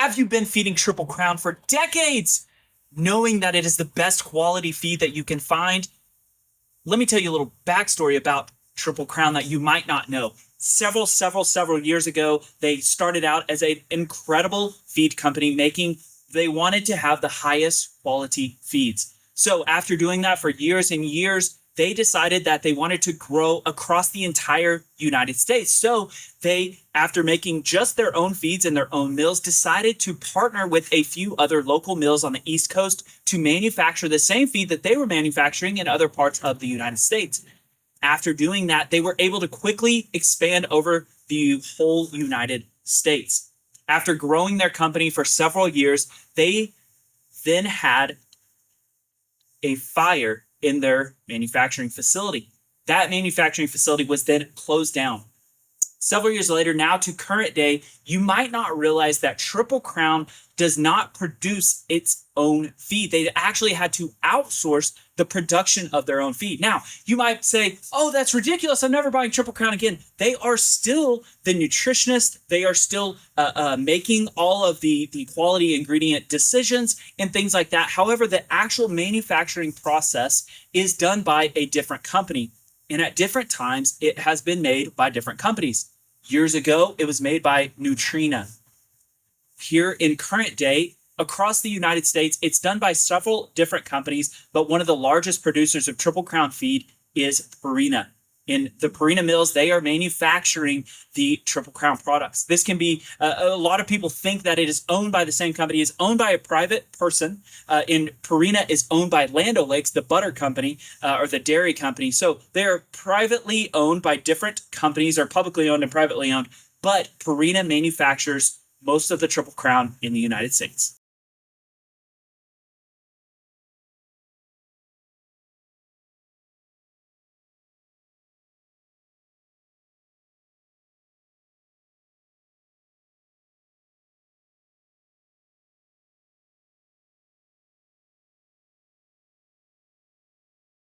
Have you been feeding Triple Crown for decades, knowing that it is the best quality feed that you can find? Let me tell you a little backstory about Triple Crown that you might not know. Several years ago, they started out as an incredible feed company they wanted to have the highest quality feeds. So after doing that for years and years, they decided that they wanted to grow across the entire United States. So they, after making just their own feeds and their own mills, decided to partner with a few other local mills on the East Coast to manufacture the same feed that they were manufacturing in other parts of the United States. After doing that, they were able to quickly expand over the whole United States. After growing their company for several years, they then had a fire in their manufacturing facility. That manufacturing facility was then closed down. Several years later, now to current day, you might not realize that Triple Crown does not produce its own feed. They actually had to outsource the production of their own feed. Now, you might say, oh, that's ridiculous. I'm never buying Triple Crown again. They are still the nutritionist. They are still making all of the quality ingredient decisions and things like that. However, the actual manufacturing process is done by a different company. And at different times, it has been made by different companies. Years ago, it was made by Purina. Here in current day, across the United States, it's done by several different companies, but one of the largest producers of Triple Crown feed is Purina. In the Purina mills, they are manufacturing the Triple Crown products. This can be, a lot of people think that it is owned by the same company. It's owned by a private person. And Purina is owned by Land O'Lakes, the butter company, or the dairy company. So they are privately owned by different companies, or publicly owned and privately owned. But Purina manufactures most of the Triple Crown in the United States.